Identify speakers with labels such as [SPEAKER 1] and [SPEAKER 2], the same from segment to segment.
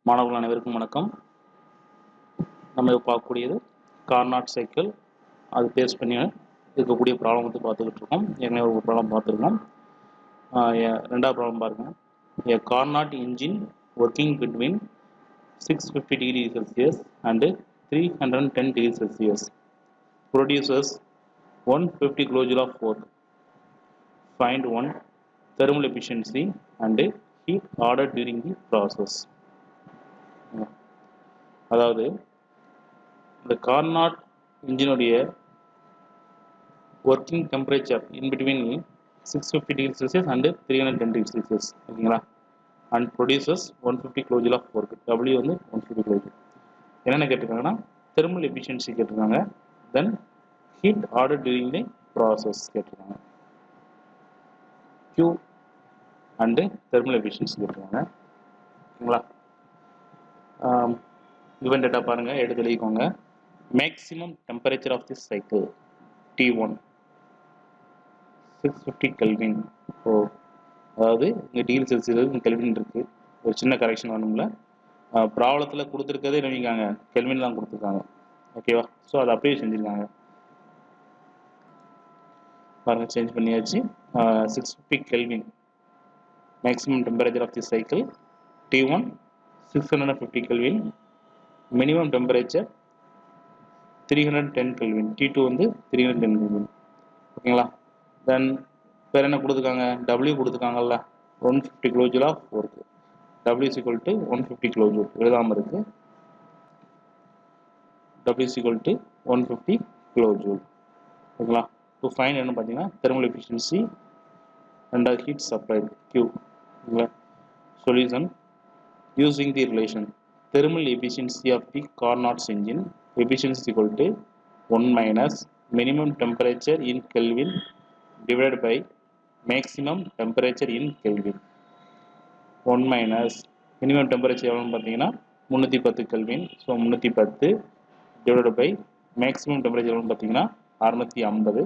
[SPEAKER 1] மாணவர்கள் அனைவருக்கும் வணக்கம். நம்ம இப்போ பார்க்கக்கூடியது கார்னாட் சைக்கிள். அது பேஸ் பண்ணி இருக்கக்கூடிய ப்ராப்ளம் வந்து பார்த்துக்கிட்டு இருக்கோம். ஏற்கனவே ஒரு ப்ராப்ளம் பார்த்துருக்கோம். ரெண்டாவது ப்ராப்ளம் பாருங்கள். A Carnot engine working between 650 degrees Celsius and 310 degrees Celsius produces 150 kilojoule of work. Find one thermal efficiency and heat ordered during the process. அதாவது இந்த கார்னாட் இன்ஜினுடைய working temperature in between 650 degree Celsius and 310 degree Celsius ஓகேங்களா. And produces 150 kilojoule of work. W வந்து 150 kilojoule. என்னென்ன கேட்டிருக்காங்கன்னா thermal efficiency கேட்டிருக்காங்க, then heat order during the process கேட்டிருக்காங்க, Q and thermal efficiency கேட்டிருக்காங்க ஓகேங்களா. given data பாருங்க, எடுத்து எழுதிக்கோங்க. Maximum temperature of this cycle T1 650 kelvin. So அதாவது இங்கே டிகிரி செல்சியஸ் இங்கே கெல்வின் இருக்குது. ஒரு சின்ன கரெக்ஷன் வேணும்ல. ப்ராப்ளத்தில் கொடுத்துருக்கதே நினைக்காங்க கெல்வின் தான் கொடுத்துருக்காங்க ஓகேவா. ஸோ அதை அப்படியே செஞ்சுருக்காங்க பாருங்கள், சேஞ்ச் பண்ணியாச்சு. 650 kelvin maximum temperature of the cycle T1 650 kelvin. Minimum temperature 310 kelvin. T2 வந்து 310 கெல்வின் ஓகேங்களா. தென் வேறு என்ன கொடுத்துருக்காங்க, W கொடுத்துருக்காங்கல்ல, 150 kilojoule of work. W is equal to 150 kilojoule எழுதாமல் இருக்குது. W is equal to 150 kilojoule ஓகேங்களா. டு ஃபைண்ட் என்ன பார்த்தீங்கன்னா thermal efficiency and heat supplied Q ஓகேங்களா. Solution using the relation thermal efficiency of the Carnot's engine efficiency is equal to 1 minus minimum temperature in Kelvin divided by maximum temperature in Kelvin. 1 minus minimum temperature எவ்வளோன்னு பார்த்தீங்கன்னா 310 Kelvin. So 310 divided by maximum temperature எவ்வளோன்னு பார்த்தீங்கன்னா 650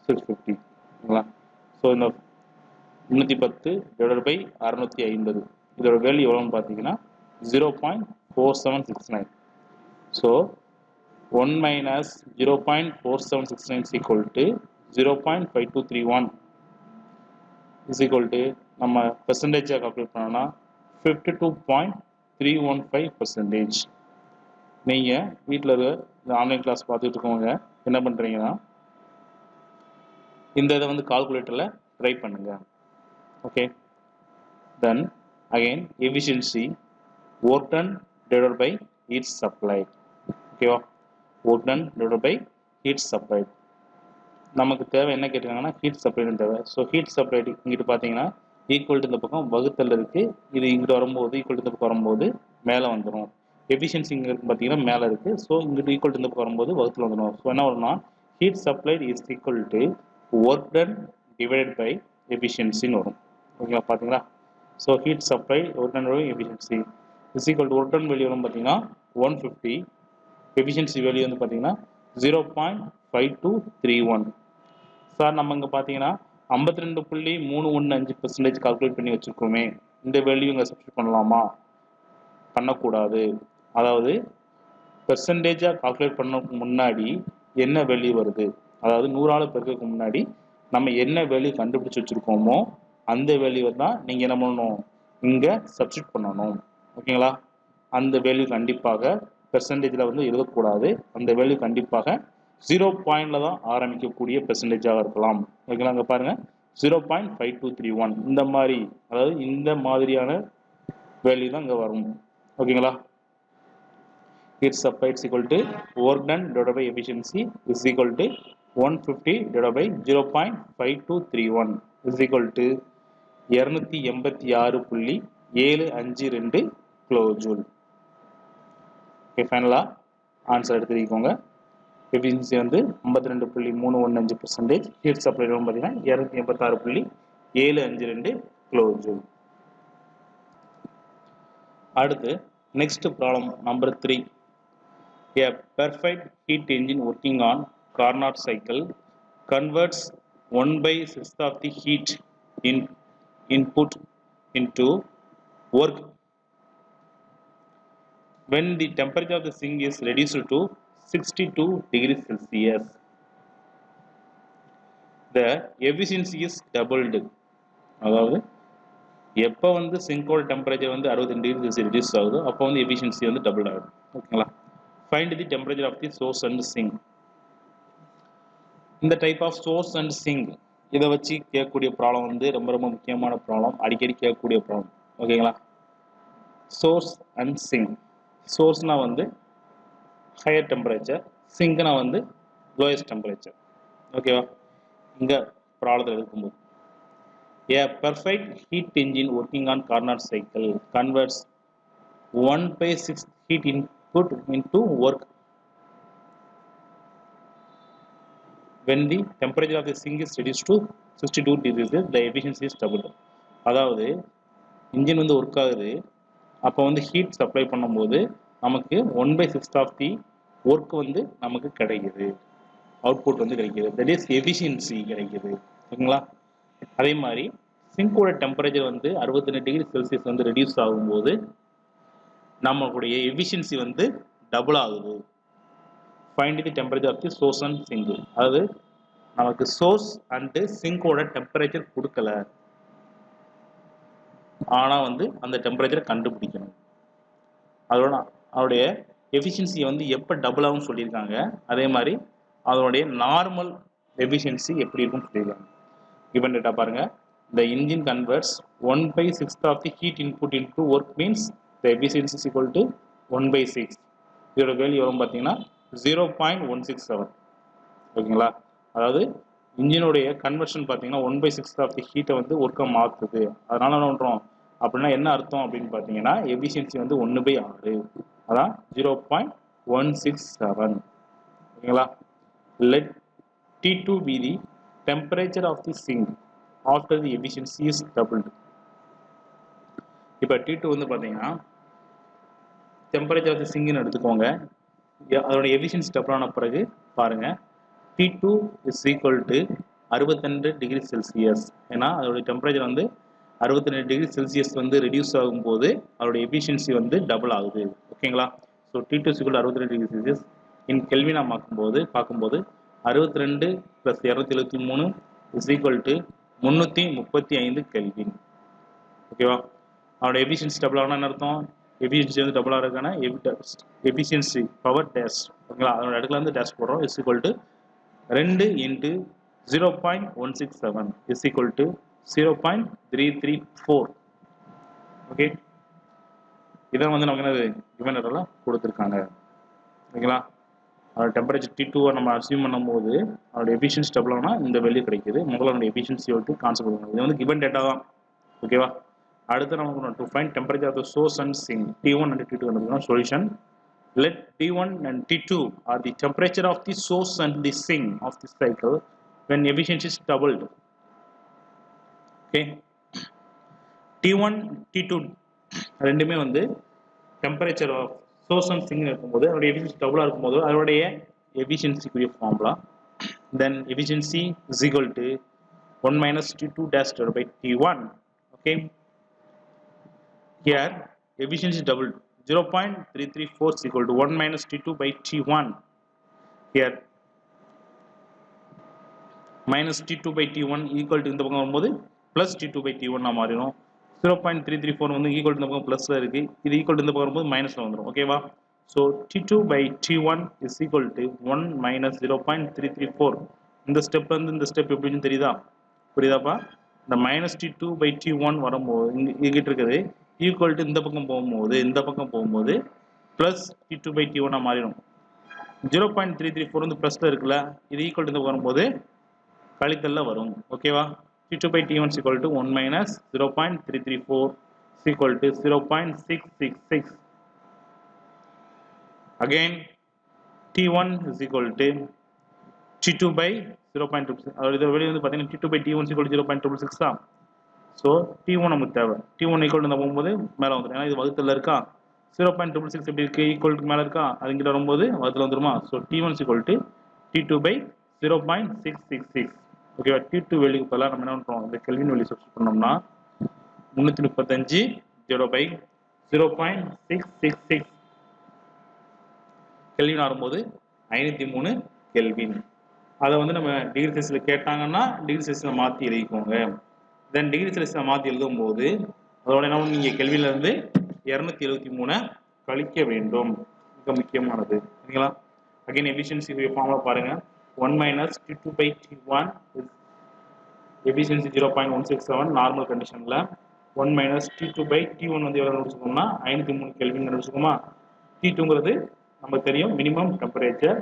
[SPEAKER 1] 650 ஓகேங்களா. So இந்த 310 divided by 650 இதோட value எவ்வளோன்னு பார்த்தீங்கன்னா 0.4769. So 1 minus 0.4769 is equal to 0.5231 is equal to நம்ம பெர்சன்டேஜாக கால்குலேட் பண்ணோம்னா 52.315%. நீங்கள் வீட்டில் இந்த ஆன்லைன் கிளாஸ் பார்த்துட்டு இருக்கவங்க என்ன பண்ணுறீங்கன்னா இந்த இதை வந்து கால்குலேட்டரில் ட்ரை பண்ணுங்கள் okay. Then again efficiency work done divided by heat supplied ஓகேவா. work done divided by heat supplied. நமக்கு தேவை என்ன கேட்டிருக்காங்கன்னா ஹீட் சப்ளைடு தேவை. ஸோ ஹீட் சப்ளைடு இங்கிட்டு பார்த்தீங்கன்னா ஈக்குவல் டு இந்த பக்கம் வகுத்தல் இருக்குது. இது இங்கிட்டு வரும்போது ஈக்குவல் டு இந்த பக்கம் வரும்போது மேலே வந்துடும். எஃபிஷியன்சி இங்கே பார்த்தீங்கன்னா மேலே இருக்குது. ஸோ இங்கிட்டு ஈக்குவல் டு இந்த பக்கம் வரும்போது வகுத்தில் வந்துடும். ஸோ என்ன வரும்னா heat supplied is equal to work done divided by எஃபிஷியன்சின்னு வரும் ஓகேங்களா. பார்த்தீங்களா. So heat supply work done efficiency is equal to work done value வரும் பார்த்தீங்கன்னா 150. எஃபிஷியன்சி வேல்யூ வந்து பார்த்தீங்கன்னா 0.5231. சார் நம்ம இங்கே பார்த்தீங்கன்னா 52.315% கால்குலேட் பண்ணி வச்சுருக்கோமே, இந்த வேல்யூ இங்கே சப்ஸ்டிட் பண்ணலாமா? பண்ணக்கூடாது. அதாவது பெர்சன்டேஜாக கால்குலேட் பண்ண முன்னாடி என்ன வேல்யூ வருது, அதாவது 100ஆல் பெருக்கிறதுக்கு முன்னாடி நம்ம என்ன வேல்யூ கண்டுபிடிச்சி வச்சுருக்கோமோ அந்த வேல்யூவை தான் நீங்கள் என்ன பண்ணணும், இங்கே சப்ஸ்டிட் பண்ணணும் ஓகேங்களா. அந்த வேல்யூ கண்டிப்பாக பெர்சன்டேஜில் வந்து எழுதக்கூடாது. அந்த வேல்யூ கண்டிப்பாக 0 பாயிண்டில் தான் ஆரம்பிக்கக்கூடிய பெர்சன்டேஜாக இருக்கலாம் ஓகேங்களா. அங்கே பாருங்கள் 0.5231 இந்த மாதிரி, அதாவது இந்த மாதிரியான வேல்யூ தான் இங்கே வரும் ஓகேங்களா. heat supplied is equal to work done divided by efficiency is equal to 150 divided by 0.5231 is equal to 286.752 kilojoule. Okay, ஃபைனலாக ஆன்சர் எடுத்துக்கோங்க. எஃபிஷியன்சி வந்து 52.315%. ஹீட் சப்ளை பார்த்தீங்கன்னா 286.752 கிலோஜூல். அடுத்து next problem number 3. A perfect heat engine working on Carnot cycle converts 1/6 of the heat input into work when the temperature of the sink is reduced to 62 degrees Celsius, the efficiency is doubled. அதாவது எப்போ வந்து சிங்கோட temperature வந்து 62 degree Celsius reduce ஆகுதோ அப்போ வந்து efficiency வந்து double ஆகுது. ஓகேங்களா? Find the temperature of the source and sink. இந்த type of source and sink இதை வச்சு கேட்கக்கூடிய ப்ராப்ளம் வந்து ரொம்ப ரொம்ப முக்கியமான ப்ராப்ளம், அடிக்கடி கேட்கக்கூடிய ப்ராப்ளம். ஓகேங்களா? Source and sink. சோர்ஸ்னா வந்து ஹையர் டெம்பரேச்சர், சிங்க்னா வந்து லோயஸ்ட் டெம்பரேச்சர். ஓகேவா? இங்கே ப்ராப்ளத்தில் இருக்கும்போது a perfect heat engine working on Carnot cycle converts 1/6 heat input into work when the temperature of the sink is reduced to 62 degrees. The efficiency is doubled. அதாவது engine வந்து work ஆகுது, அப்போ வந்து heat supply பண்ணும்போது நமக்கு 1/6 of the work வந்து நமக்கு கிடைக்குது, அவுட்புட் வந்து கிடைக்குது. தட் இஸ் எஃபிஷியன்சி கிடைக்குது. ஓகேங்களா? அதே மாதிரி சிங்கோட டெம்பரேச்சர் வந்து 62 டிகிரி செல்சியஸ் வந்து ரெடியூஸ் ஆகும்போது நம்மளுடைய எஃபிஷியன்சி வந்து டபுள் ஆகுது. Find the temperature of the source and sink. அதாவது நமக்கு சோர்ஸ் அண்ட் சிங்கோட டெம்பரேச்சர் கொடுக்கல, ஆனால் வந்து அந்த டெம்பரேச்சரை கண்டுபிடிக்கணும். அதோடைய எஃபிஷியன்சியை வந்து எப்போ டபுள் ஆகும்னு சொல்லியிருக்காங்க. அதே மாதிரி அதோடைய நார்மல் எஃபிஷியன்சி எப்படி இருக்கும்னு சொல்லியிருக்காங்க. கிவன் டேட்டா பாருங்க. The engine converts 1/6 of the heat input into work means the efficiency is equal to 1/6. இதோட வேல்யூ வரும் பார்த்தீங்கன்னா 0.167. ஓகேங்களா? அதாவது இன்ஜினுடைய கன்வர்ஷன் பார்த்தீங்கன்னா 1/6 ஆஃப் தி ஹீட்டை வந்து ஒர்க்கை மாற்றுது. அதனால என்ன பண்ணுறோம் அப்படின்னா என்ன அர்த்தம் அப்படின்னு பார்த்தீங்கன்னா எஃபிஷியன்சி வந்து 1/6, அதான் 0.167. ஓகேங்களா? Let T2 be the temperature of the sink after the efficiency is doubled. இப்போ T2 வந்து பார்த்தீங்கன்னா டெம்பரேச்சர் ஆஃப் தி சிங்க்னு எடுத்துக்கோங்க. அதோட எஃபிஷியன்சி டபுள் ஆன பிறகு பாருங்க, T2 is equal to 62 degree Celsius. ஏன்னா அதோட டெம்பரேச்சர் வந்து 62 டிகிரி செல்சியஸ் வந்து ரெடியூஸ் ஆகும்போது அதோட எஃபிஷியன்சி வந்து டபுள் ஆகுது. ஓகேங்களா? So T2 is equal to 62 degree Celsius in கெல்வினா பார்க்கும்போது 62 + 273 is equal to 335 கெல்வின். ஓகேவா? அவனோட எஃபிஷியன்சி டபுள் ஆகணும்னு என்ன அர்த்தம்? எஃபிஷியன்சி வந்து டபுள் ஆகிறதுக்கான எஃபிஷியன்சி பவர் டேஷ். ஓகேங்களா? அதோட இடத்துல வந்து டேஷ் போடுறோம். Is equal to 2 × 0.167 is equal to 0.334. Okay, இதான் வந்து நமக்கு என்னது கிவன் எல்லாம் கொடுத்துருக்காங்க. ஓகேங்களா? அதோட டெம்பரேச்சர் T2 நம்ம அசியூம் பண்ணும்போது அதோட எஃபிஷியன்சி டபுள் ஆனால் இந்த வேல்யூ கிடைக்குது. முதல்ல அதோட எஃபிஷியன்சி வந்து கான்செப்ட் பண்ணுவோம். இது வந்து கிவன் டேட்டா தான். ஓகேவா? அடுத்து நமக்கு to find temperature of the source and sink. T1 and T2 கண்டுபிடிக்கணும். Solution: let T1 and T2 are the temperature of the source and the sink of the cycle when efficiency is doubled. Okay, T1 T2 ரெண்டுமே வந்து temperature of source and sink இருக்கும்போது அதோட efficiency டபுளாக இருக்கும்போது அதோடைய எஃபிஷியன்சிக்குரிய formula then efficiency is equal to 1 - T2 dash divided by T1. Okay, here efficiency doubled, 0.334 is equal to 1 - T2 by T1. Here minus T2 by T1 equal to இந்த பக்கம் வரும்போது plus T2 by T1 நான் மாறிடும். 0.334 வந்து equal to இந்த பக்கம் ப்ளஸில் இருக்குது, இது ஈக்குவல் டு இந்த பக்கம் வரும்போது மைனஸில் வந்துடும். ஓகேவா? So T2 by T1 is equal to 1 - 0.334. இந்த ஸ்டெப் வந்து இந்த ஸ்டெப் எப்படின்னு தெரியுதா? புரியுதாப்பா? இந்த மைனஸ் T2 by T1 வரும்போது இங்கிட்டு இருக்குது ஈக்குவல் டு இந்த பக்கம் போகும்போது ப்ளஸ் T2 by T1 மாறிடும். 0.334 வந்து ப்ளஸில் இருக்குல்ல, இது ஈக்குவல் டு இந்த வரும்போது கழித்தல்ல வரும். ஓகேவா? T2 by T1 is equal to 1 - 0.334 is equal to 0.666. Again T1 is equal to T2 by 0.26. அதாவது இதோட வெளியே வந்து பார்த்தீங்கன்னா T2 by T1 is equal to 0.66 தான். ஸோ T1 நமக்கு தேவை. T1 ஈக்குவல் டு போகும்போது மேலே வந்துடும். ஏன்னா இது வகுத்தில் இருக்கா, 0.66 எப்படி இருக்குது, ஈக்குவலுக்கு மேலே இருக்கா, அது இங்கிட்ட வரும்போது வகுத்தில் வந்துருமா. So T1 is equal to T2 by 0.666. ஓகேவா? T2 வேல்யூக்கு பதிலாக நம்ம என்ன பண்ணுறோம், இந்த கெல்வின் வேல்யூ சப்ஸ்டிட் பண்ணோம்னா 335 by 0.666 கெல்வின் வரும்போது 503 கெல்வின். அதை வந்து நம்ம டிகிரி செல்சியஸில் கேட்டாங்கன்னா டிகிரி செல்சியஸில் மாற்றி எழுதிக்கோங்க. தென் டிகிரி செல்சியஸில் மாற்றி எழுதும்போது அதோட என்ன நீங்கள் கெல்வின்லேருந்து 273 கழிக்க வேண்டும். மிக முக்கியமானது சரிங்களா. அகைன் எஃபிஷியன்சி ஃபார்முலா பாருங்கள். 1 - T2/T1 is efficiency 0.167 நார்மல் கண்டிஷனில். 1 - T2/T1 வந்து எவ்வளோ வச்சுக்கோம்னா 503 கெல்வின் வச்சுக்கோமா. T2ங்கிறது நமக்கு தெரியும் மினிமம் டெம்பரேச்சர்,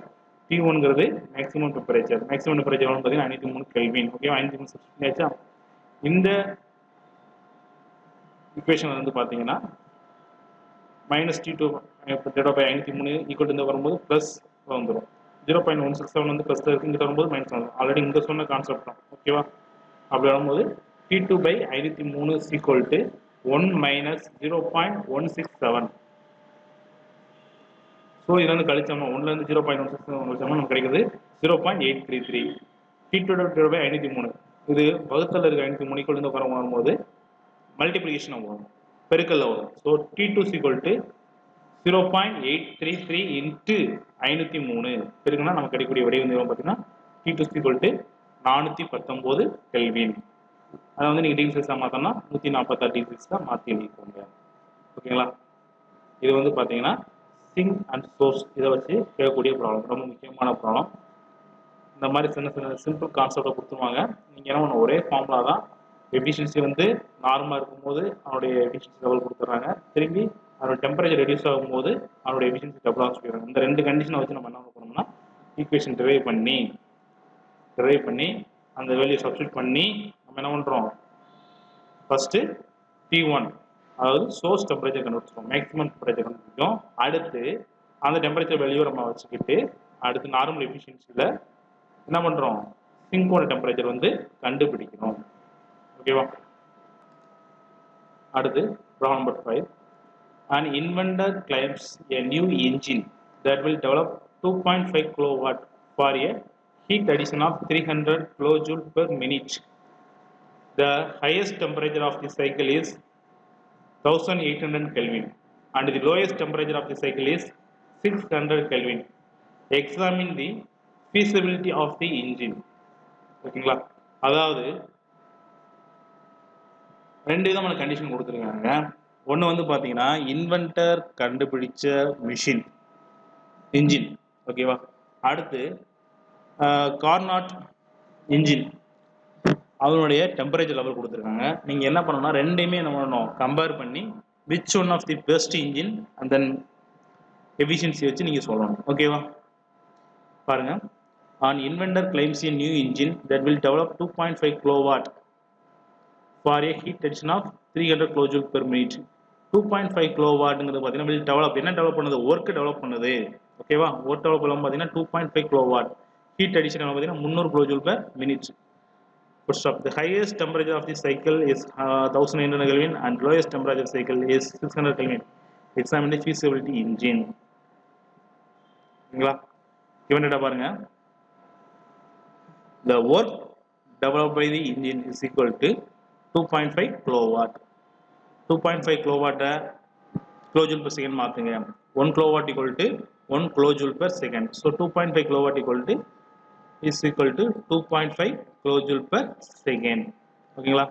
[SPEAKER 1] T1ங்கிறது மேக்ஸிமம் டெம்பரேச்சர். மேக்ஸிமம் டெம்பரேச்சர் எவ்வளோன்னு பார்த்தீங்கன்னா 503 கெல்வின். ஓகேவா, 503 சப்ஸ்டிட் பண்ணியாச்சா. இந்த ஈக்குவேஷன் வந்து பார்த்தீங்கன்னா -T2 503 ஈக்குவல் இந்த வரும்போது ப்ளஸ் வந்துடும். 0.167 வந்து ப்ளஸ் இருக்குது, இங்கிட்ட வரும்போது மைனஸ் வந்துடும். ஆல்ரெடி இங்கே சொன்ன கான்செப்ட் தான். ஓகேவா, அப்படி வரும்போது T2/503 is equal to 1 - 0.167. So இது வந்து கழிச்சோம்னா 1லேருந்து 0.167 கழிச்சோம்னா நமக்கு கிடைக்குது 0.833. T2/503 இது வகுத்தல் இருக்க 503 ஈக்குவல் இந்த வரும்போது மல்டிப்ளிகேஷன் வரும், பெருக்கல்ல வரும். So T2 is equal to 0.833 into 503 பெருக்குனா நமக்கு கிடைக்கக்கூடிய விடை வந்து பார்த்தீங்கன்னா T2 is equal to 419 kelvin. அதை வந்து நீங்கள் டிகிரி செல்சியஸாக மாற்றோம்னா 146 டிகிரி செல்சியஸாக மாற்றி எழுதிக்கோங்க. ஓகேங்களா. இது வந்து பார்த்தீங்கன்னா சிங்க் அண்ட் சோர்ஸ் இதை வச்சு கேட்கக்கூடிய ப்ராப்ளம், ரொம்ப முக்கியமான ப்ராப்ளம். இந்த மாதிரி சின்ன சின்ன சிம்பிள் கான்செப்டை கொடுத்துருவாங்க. நீங்கள் என்ன ஒரே ஃபார்முலா தான். எஃபிஷியன்சி வந்து நார்மலாக இருக்கும்போது அவனுடைய எஃபிஷியன்சி லெவல் கொடுத்துட்றாங்க. திரும்பி அதோட டெம்பரேச்சர் ரெடியூஸ் ஆகும்போது அவனுடைய எஃபிஷியன்சி டபுளாக சொல்லிடுறாங்க. இந்த ரெண்டு கண்டிஷனை வச்சு நம்ம என்ன பண்ணணும்னா ஈக்குவேஷன் டிரைவ் பண்ணி அந்த வேல்யூ சப்ஸ்டிட் பண்ணி நம்ம என்ன பண்ணுறோம், ஃபஸ்ட்டு T1 அதாவது சோர்ஸ் டெம்பரேச்சர் கண்டுபிடிச்சிடும், மேக்ஸிமம் டெம்பரேச்சர் கண்டுபிடிக்கும். அடுத்து அந்த டெம்பரேச்சர் வேல்யூ நம்ம வச்சுக்கிட்டு அடுத்து நார்மல் எஃபிஷியன்சியில் என்ன பண்ணுறோம், சிங்கோட டெம்பரேச்சர் வந்து கண்டுபிடிக்கணும். ஓகேவா. அடுத்து problem number 5. An inventor claims a new engine that will develop 2.5 kW for a heat addition of 300 kJ per minute. The highest temperature of the cycle is 1800 Kelvin and the lowest temperature of the cycle is 600 Kelvin. Examine the feasibility of the engine. ஓகேங்களா. அதாவது ரெண்டு விதமான condition கொடுத்துருக்காங்க. ஒன்று வந்து பார்த்தீங்கன்னா inventor கண்டுபிடிச்ச machine engine. ஓகேவா. அடுத்து கார்னாட் இன்ஜின் அதனுடைய டெம்பரேச்சர் லெவல் கொடுத்துருக்காங்க. நீங்கள் என்ன பண்ணணும்னா ரெண்டையுமே என்ன பண்ணணும், கம்பேர் பண்ணி which one of the best engine and then efficiency வச்சு நீங்கள் சொல்லணும். ஓகேவா. பாருங்க. An inventor claims a new engine that will develop 2.5 kW for a heat addition of 300 kJ per minute. 2.5 kWங்கிறது பார்த்தீங்கன்னா will develop என்ன டெவலப் பண்ணுது, work develop பண்ணுது. ஓகேவா. ஒர்க் டெவலப் பண்ணலாம் பார்த்தீங்கன்னா 2.5 kW, ஹீட் அடிஷன் பார்த்தீங்கன்னா 300 kJ per minute. The highest temperature of the cycle is 1800 Kelvin and lowest temperature cycle is 600 Kelvin. Examine the feasibility engine. ஓகேங்களா. given data பாருங்க. The work developed by the engine is equal to 2.5 kW. 2.5 kW kilojoule per second மாத்துங்க. 1 kW equal to 1 kilojoule per second. So 2.5 kW equal to is equal to 2.5 kilojoule per second. ஓகேங்களா.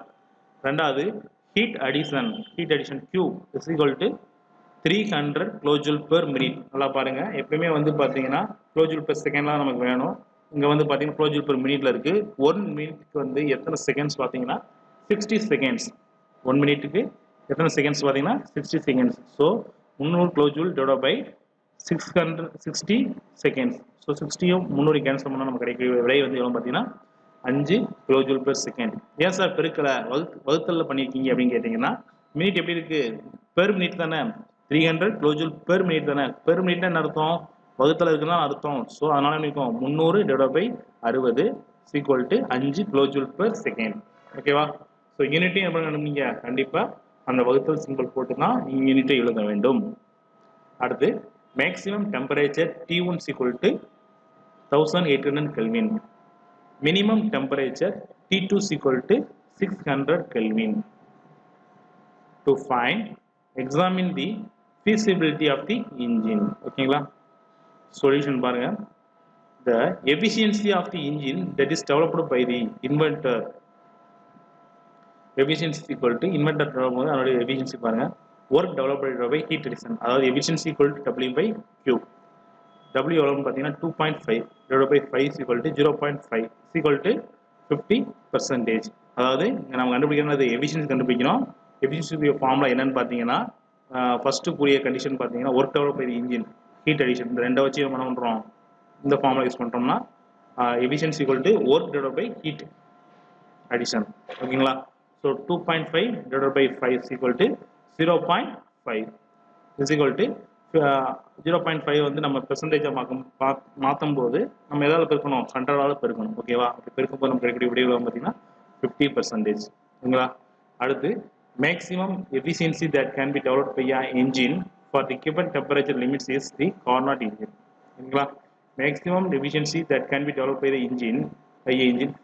[SPEAKER 1] ரெண்டாவது heat addition Q is equal to 300 kilojoule per minute. நல்லா பாருங்க. எப்பவுமே வந்து பார்த்தீங்கன்னா kilojoule per secondலாம் நமக்கு வேணும். இங்கே வந்து பார்த்தீங்கன்னா கிலோஜூல் per மினிட்ல இருக்கு. 1 மினிட்க்கு வந்து எத்தனை செகண்ட்ஸ் பார்த்தீங்கன்னா 60 செகண்ட்ஸ். 1 மினிட்டுக்கு எத்தனை செகண்ட்ஸ் பார்த்தீங்கன்னா 60 seconds. So 300 kilojoule divide by 660 seconds. So 60யும் 300 கேன்சல் பண்ணால் நமக்கு கிடைக்கிற விலை வந்து எவ்வளோ பார்த்தீங்கன்னா 5 கிலோஜூல் per செகண்ட். ஏன் சார் பெருக்கலை வகுத்தலில் பண்ணியிருக்கீங்க அப்படின்னு கேட்டிங்கன்னா மினிட் எப்படி இருக்கு, பெர் மினிட் தானே, 300 கிலோஜூல் per மினிட் தானே. பெர் மினிட் என்ன அர்த்தம், வகுத்தல இருக்குன்னா அர்த்தம். ஸோ அதனால இருக்கும் 300 divide by 60 equal to 5 kilojoule per second. ஓகேவா. ஸோ யூனிட்டையும் எப்படி கண்டுபிடிங்க, கண்டிப்பாக அந்த வகுத்தல் சிம்பிள் போட்டு தான் நீங்கள் யூனிட்டை எழுத வேண்டும். அடுத்து maximum temperature T1 equal to 1800 kelvin. Minimum temperature T2 equal to 600 kelvin. To find examine the feasibility of the engine. ஓகேங்களா. சொல்யூஷன் பாருங்க. The efficiency of the engine that is developed by the inventor, efficiency equal to inventor development அதோட efficiency பாருங்க, work developed by heat addition, அதாவது efficiency equal to W by Q. W எவ்வளவுன்னு பார்த்தீங்கன்னா 2.5 divided by 5 is equal to 0.5 is equal to 50%. அதாவது நம்ம கண்டுபிடிக்கிறது efficiency கண்டுபிடிக்கணும். efficiency formula என்னன்னு பார்த்தீங்கன்னா ஃபர்ஸ்ட் கூடிய கண்டிஷன் பார்த்தீங்கன்னா work develop by engine heat addition, இந்த ரெண்டை வச்சு நம்ம என்ன பண்ணுறோம், இந்த ஃபார்முலா யூஸ் பண்ணுறோம்னா efficiency equal to work divided by heat addition. ஓகேங்களா? So 2.5 divided by 5 is equal to 0.5 is equal to 0.5 வந்து நம்ம பெர்சன்டேஜாக மாற்றும் போது நம்ம எதாவது பெருக்கணும், 100ஆல் பெருக்கணும். ஓகேவா? அப்படி பெருக்கும்போது நம்ம கிடைக்கக்கூடிய விடைகள் பார்த்தீங்கன்னா 50%. ஓகேங்களா? அடுத்து maximum efficiency that can be developed by an engine for the given temperature limits is the Carnot engine. ஓகேங்களா? Maximum efficiency that can be developed by engine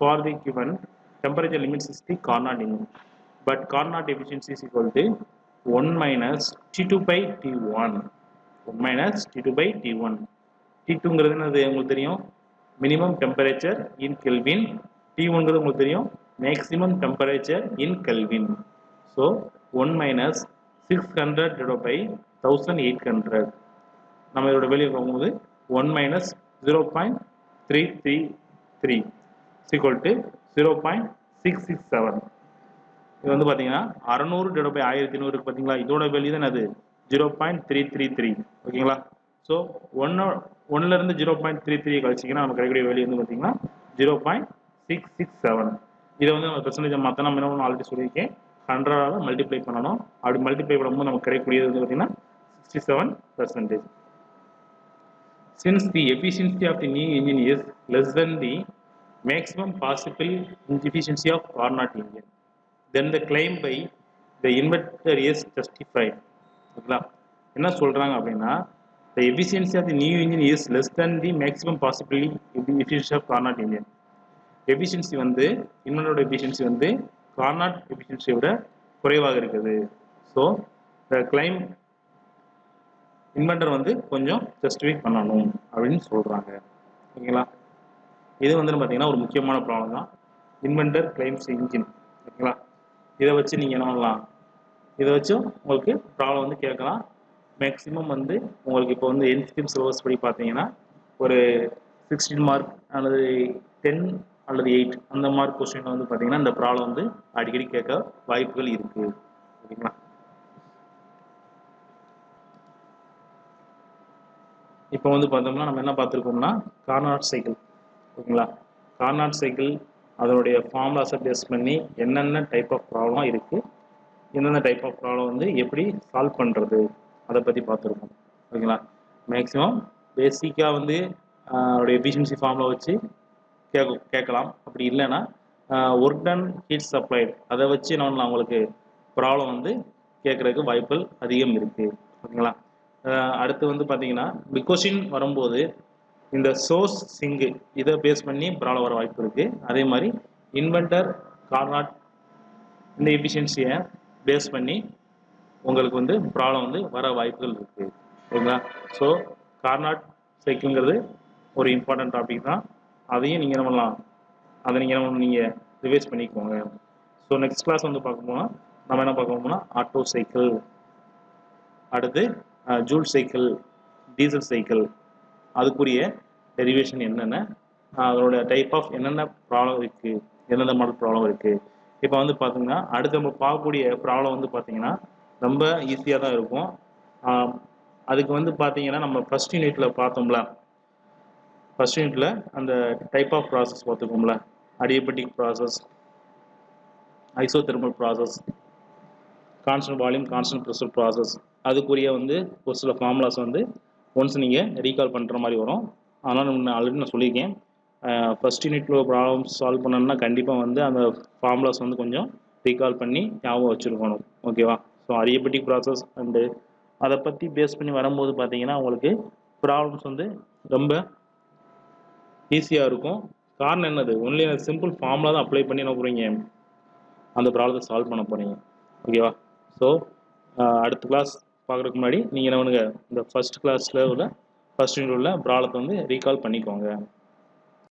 [SPEAKER 1] for the given temperature limits is the Carnot engine. But Carnot efficiency is equal to 1 minus T2 by T1. 1 minus T2 by T1. T2ங்கிறது என்னது உங்களுக்கு தெரியும், minimum temperature இன் kelvin. T1ங்கிறது உங்களுக்கு தெரியும், maximum temperature in kelvin. So 1 minus 600 divided by 1800. நம்ம இதோட வெளியே போகும்போது 1 minus 0.333 is equal to 0.667. இது வந்து பார்த்தீங்கன்னா 600 divided by 1100 பார்த்தீங்களா, இதோட வெளியே தான் அது 0.333. ஓகேங்களா? ஸோ ஒன்னுலேருந்து 0.33 கழிச்சிங்கன்னா நம்ம கிடைக்கக்கூடிய வெளியே வந்து பார்த்தீங்கன்னா 0.667. இதை வந்து நம்ம பெர்சன்டேஜ் மாற்ற நம்ம என்ன ஆல்ரெடி சொல்லியிருக்கேன், 100ஆல் மல்டிப்ளை பண்ணணும். அப்படி மல்டிப்ளை பண்ணும்போது நமக்கு கிடைக்கக்கூடியது வந்து பார்த்தீங்கன்னா 67%. Since the efficiency of the new engine is less than the maximum possible efficiency of Carnot engine, then the claim by the inventor is justified. ஓகேங்களா? என்ன சொல்கிறாங்க அப்படின்னா, the efficiency of the new engine is less than the maximum possible efficiency of Carnot engine. Efficiency வந்து இன்வென்டரோட efficiency வந்து Carnot எஃபிஷியன்சியை விட குறைவாக இருக்குது. So the claim inventor வந்து கொஞ்சம் ஜஸ்டிஃபை பண்ணணும் அப்படின்னு சொல்கிறாங்க. ஓகேங்களா? இது வந்து பார்த்தீங்கன்னா ஒரு முக்கியமான ப்ராப்ளம் தான், இன்வென்டர் கிளைம்ஸ் இன்ஜின். ஓகேங்களா? இதை வச்சு நீங்கள் என்ன பண்ணலாம், இதை வச்சு உங்களுக்கு ப்ராப்ளம் வந்து கேட்கலாம். மேக்ஸிமம் வந்து உங்களுக்கு இப்போ வந்து என்ஸ்கிரிப்ட் சிலபஸ் படி பார்த்தீங்கன்னா ஒரு 16 மார்க் அல்லது 10 அல்லது 8 அந்த மார்க் கொஸ்டின் வந்து பார்த்தீங்கன்னா இந்த ப்ராப்ளம் வந்து அடிக்கடி கேட்க வாய்ப்புகள் இருக்குது. ஓகேங்களா? இப்போ வந்து பார்த்தோம்னா நம்ம என்ன பார்த்துருக்கோம்னா கார்னாட் சைக்கிள். ஓகேங்களா? கார்னாட் சைக்கிள் அதனுடைய ஃபார்முலாஸை பேஸ் பண்ணி என்னென்ன டைப் ஆஃப் ப்ராப்ளம் இருக்குது, எந்தெந்த டைப் ஆஃப் ப்ராப்ளம் வந்து எப்படி சால்வ் பண்ணுறது அதை பற்றி பார்த்துருக்கோம். ஓகேங்களா? மேக்ஸிமம் பேசிக்காக வந்து அவருடைய எஃபிஷியன்சி ஃபார்முலா வச்சு கேட்கலாம். அப்படி இல்லைன்னா ஒர்க் டன் ஹீட் சப்ளைட் அதை வச்சு நான் அவங்களுக்கு ப்ராப்ளம் வந்து கேட்குறதுக்கு வாய்ப்புகள் அதிகம் இருக்குது. ஓகேங்களா? அடுத்து வந்து பார்த்தீங்கன்னா பிகோஷின் வரும்போது இந்த சோர்ஸ் சிங்கு இதை பேஸ் பண்ணி ப்ராப்ளம் வர வாய்ப்பு இருக்குது. அதே மாதிரி இன்வென்டர் கார்னாட் இந்த எஃபிஷியன்சியை பேஸ் பண்ணி உங்களுக்கு வந்து ப்ராப்ளம் வந்து வர வாய்ப்புகள் இருக்குது. ஓகேங்களா? ஸோ கார்னாட் சைக்கிள்ங்கிறது ஒரு இம்பார்ட்டன்ட் டாபிக் தான். அதையும் நீங்கள் என்ன பண்ணலாம், அதை நீங்கள் ரிவைஸ் பண்ணிக்கோங்க. ஸோ நெக்ஸ்ட் கிளாஸ் வந்து பார்க்கும்போது நம்ம என்ன பார்க்க போனால் ஆட்டோ சைக்கிள், அடுத்து ஜூல் சைக்கிள், டீசல் சைக்கிள், அதுக்குரிய டெரிவேஷன் என்னென்ன, அதோட டைப் ஆஃப் என்னென்ன ப்ராப்ளம் இருக்குது, எந்தெந்த மாடல் ப்ராப்ளம் இருக்குது. இப்போ வந்து பார்த்தீங்கன்னா அடுத்து நம்ம பார்க்கக்கூடிய ப்ராப்ளம் வந்து பார்த்தீங்கன்னா ரொம்ப ஈஸியாக தான் இருக்கும். அதுக்கு வந்து பார்த்தீங்கன்னா நம்ம ஃபர்ஸ்ட் யூனிட்டில் பார்த்தோம்ல, ஃபர்ஸ்ட் யூனிட்டில் அந்த டைப் ஆஃப் ப்ராசஸ் பார்த்துக்கோம்ல, adiabatic process, isothermal process, constant volume constant pressure process, அதுக்குரிய வந்து ஒரு சில ஃபார்முலாஸ் வந்து ஒன்ஸ் நீங்கள் ரீகால் பண்ணுற மாதிரி வரும். அதனால் ஆல்ரெடி நான் சொல்லியிருக்கேன், ஃபர்ஸ்ட் யூனிட்டில் ப்ராப்ளம் சால்வ் பண்ணணும்னா கண்டிப்பாக வந்து அந்த ஃபார்முலாஸ் வந்து கொஞ்சம் ரீகால் பண்ணி ஞாபகம் வச்சுருக்கணும். ஓகேவா? ஸோ அடியபெட்டிக் ப்ராசஸ் அண்டு அதை பற்றி பேஸ் பண்ணி வரும்போது பார்த்தீங்கன்னா உங்களுக்கு ப்ராப்ளம்ஸ் வந்து ரொம்ப ஈஸியாக இருக்கும். காரணம் என்னது, ஒன்லி சிம்பிள் ஃபார்முலா தான் அப்ளை பண்ணி என்ன போகிறீங்க, அந்த ப்ராப்ளத்தை சால்வ் பண்ண போகிறீங்க. ஓகேவா? ஸோ அடுத்த கிளாஸ் பார்க்குறதுக்கு முன்னாடி நீங்கள் என்ன பண்ணுங்க, இந்த ஃபர்ஸ்ட் கிளாஸில் உள்ள ஃபர்ஸ்ட் யூனிட் உள்ள ப்ராப்ளத்தை வந்து ரீகால் பண்ணிக்கோங்க.